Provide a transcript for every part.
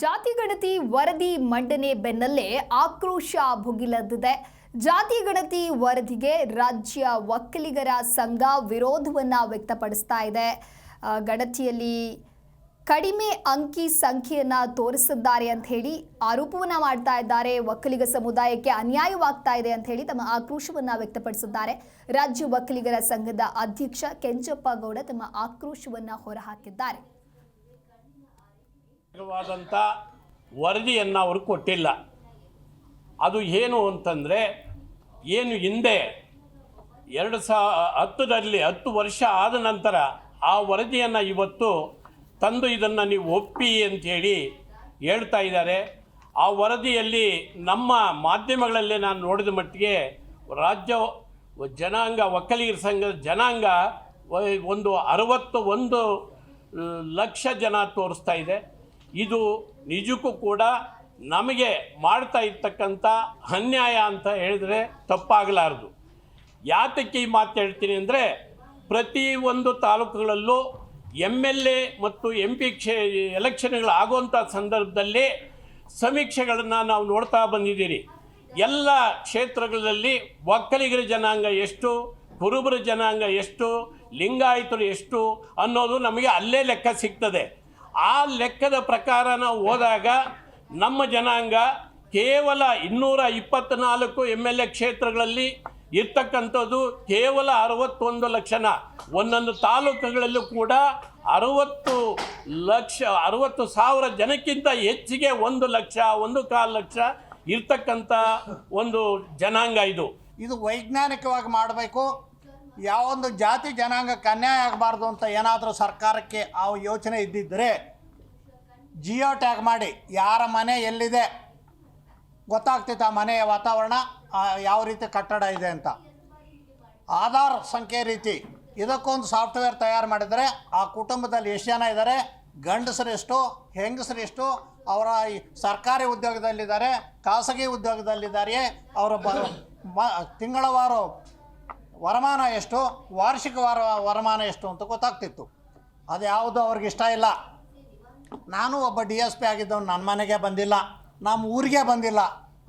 ಜಾತಿ ಗಣತಿ ವರದಿ ಮಂಡನೆ ಬೆನ್ನಲ್ಲೇ ಆಕ್ರೋಶ ಭುಗಿಲೆದ್ದಿದೆ. ಜಾತಿ ಗಣತಿ ವರದಿಗೆ ರಾಜ್ಯ ಒಕ್ಕಲಿಗರ ಸಂಘ ವಿರೋಧವನ್ನ ವ್ಯಕ್ತಪಡಿಸ್ತಾ ಇದೆ. ಗಣತಿಯಲ್ಲಿ ಕಡಿಮೆ ಅಂಕಿ ಸಂಖ್ಯೆಯನ್ನ ತೋರಿಸಿದ್ದಾರೆ ಅಂತ ಹೇಳಿ ಆರೋಪವನ್ನ ಮಾಡ್ತಾ ಇದ್ದಾರೆ. ಒಕ್ಕಲಿಗ ಸಮುದಾಯಕ್ಕೆ ಅನ್ಯಾಯವಾಗ್ತಾ ಇದೆ ಅಂತ ಹೇಳಿ ತಮ್ಮ ಆಕ್ರೋಶವನ್ನ ವ್ಯಕ್ತಪಡಿಸಿದ್ದಾರೆ. ರಾಜ್ಯ ಒಕ್ಕಲಿಗರ ಸಂಘದ ಅಧ್ಯಕ್ಷ ಕೆಂಚಪ್ಪ ಗೌಡ ತಮ್ಮ ಆಕ್ರೋಶವನ್ನ ಹೊರಹಾಕಿದ್ದಾರೆ. ವರದಿಯನ್ನು ಅವರು ಕೊಟ್ಟಿಲ್ಲ. ಅದು ಏನು ಅಂತಂದರೆ, ಏನು ಹಿಂದೆ 2010ರಲ್ಲಿ 10 ವರ್ಷ ಆದ ನಂತರ ಆ ವರದಿಯನ್ನು ಇವತ್ತು ತಂದು ಇದನ್ನು ನೀವು ಒಪ್ಪಿ ಅಂಥೇಳಿ ಹೇಳ್ತಾ ಇದ್ದಾರೆ. ಆ ವರದಿಯಲ್ಲಿ ನಮ್ಮ ಮಾಧ್ಯಮಗಳಲ್ಲಿ ನಾನು ನೋಡಿದ ಮಟ್ಟಿಗೆ ರಾಜ್ಯ ಜನಾಂಗ ಒಕ್ಕಲಿಗರ ಸಂಘದ ಜನಾಂಗ ಒಂದು 61 ಲಕ್ಷ ಜನ ತೋರಿಸ್ತಾ ಇದೆ. ಇದು ನಿಜಕ್ಕೂ ಕೂಡ ನಮಗೆ ಮಾಡ್ತಾ ಇರ್ತಕ್ಕಂಥ ಅನ್ಯಾಯ ಅಂತ ಹೇಳಿದರೆ ತಪ್ಪಾಗಲಾರದು. ಯಾತಕ್ಕೆ ಈ ಮಾತು ಹೇಳ್ತೀನಿ ಅಂದರೆ, ಪ್ರತಿ ಒಂದು ತಾಲೂಕುಗಳಲ್ಲೂ MLA ಮತ್ತು MP ಎಲೆಕ್ಷನ್ಗಳು ಆಗುವಂಥ ಸಂದರ್ಭದಲ್ಲಿ ಸಮೀಕ್ಷೆಗಳನ್ನು ನಾವು ನೋಡ್ತಾ ಬಂದಿದ್ದೀರಿ. ಎಲ್ಲ ಕ್ಷೇತ್ರಗಳಲ್ಲಿ ಒಕ್ಕಲಿಗರ ಜನಾಂಗ ಎಷ್ಟು, ಕುರುಬರ ಜನಾಂಗ ಎಷ್ಟು, ಲಿಂಗಾಯತರು ಎಷ್ಟು ಅನ್ನೋದು ನಮಗೆ ಅಲ್ಲೇ ಲೆಕ್ಕ ಸಿಗ್ತದೆ. ಆ ಲೆಕ್ಕದ ಪ್ರಕಾರ ನಾವು ಹೋದಾಗ ನಮ್ಮ ಜನಾಂಗ ಕೇವಲ 224 MLA ಕ್ಷೇತ್ರಗಳಲ್ಲಿ ಇರ್ತಕ್ಕಂಥದ್ದು ಕೇವಲ 61 ಲಕ್ಷನ. ಒಂದೊಂದು ತಾಲೂಕುಗಳಲ್ಲೂ ಕೂಡ 60,000 ಜನಕ್ಕಿಂತ ಹೆಚ್ಚಿಗೆ 1 ಲಕ್ಷ 1.25 ಲಕ್ಷ ಇರ್ತಕ್ಕಂಥ ಒಂದು ಜನಾಂಗ. ಇದು ವೈಜ್ಞಾನಿಕವಾಗಿ ಮಾಡಬೇಕು. ಯಾವೊಂದು ಜಾತಿ ಜನಾಂಗಕ್ಕೆ ಅನ್ಯಾಯ ಆಗಬಾರ್ದು ಅಂತ ಏನಾದರೂ ಸರ್ಕಾರಕ್ಕೆ ಆ ಯೋಚನೆ ಇದ್ದಿದ್ದರೆ ಜಿಯೋ ಟ್ಯಾಗ್ ಮಾಡಿ ಯಾರ ಮನೆ ಎಲ್ಲಿದೆ ಗೊತ್ತಾಗ್ತಿತ್ತು, ಆ ಮನೆಯ ವಾತಾವರಣ ಯಾವ ರೀತಿ ಕಟ್ಟಡ ಇದೆ ಅಂತ. ಆಧಾರ್ ಸಂಖ್ಯೆ ರೀತಿ ಇದಕ್ಕೊಂದು ಸಾಫ್ಟ್ವೇರ್ ತಯಾರು ಮಾಡಿದರೆ ಆ ಕುಟುಂಬದಲ್ಲಿ ಎಷ್ಟು ಜನ ಇದ್ದಾರೆ, ಗಂಡಸರೆಷ್ಟು ಹೆಂಗಸರೆಷ್ಟು, ಅವರ ಸರ್ಕಾರಿ ಉದ್ಯೋಗದಲ್ಲಿದ್ದಾರೆ, ಖಾಸಗಿ ಉದ್ಯೋಗದಲ್ಲಿದ್ದಾರೆಯೇ, ಅವರ ತಿಂಗಳವಾರು ವರಮಾನ ಎಷ್ಟು, ವಾರ್ಷಿಕ ವರಮಾನ ಎಷ್ಟು ಅಂತ ಗೊತ್ತಾಗ್ತಿತ್ತು. ಅದು ಯಾವುದು ಅವ್ರಿಗೆ ಇಷ್ಟ ಇಲ್ಲ. ನಾನು ಒಬ್ಬ DSP ಆಗಿದ್ದವನು, ನನ್ನ ಮನೆಗೆ ಬಂದಿಲ್ಲ, ನಮ್ಮ ಊರಿಗೆ ಬಂದಿಲ್ಲ.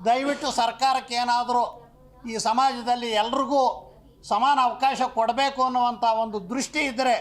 ದಯವಿಟ್ಟು ಸರ್ಕಾರಕ್ಕೆ ಏನಾದರೂ ಈ ಸಮಾಜದಲ್ಲಿ ಎಲ್ರಿಗೂ ಸಮಾನ ಅವಕಾಶ ಕೊಡಬೇಕು ಅನ್ನುವಂಥ ಒಂದು ದೃಷ್ಟಿ ಇದ್ದರೆ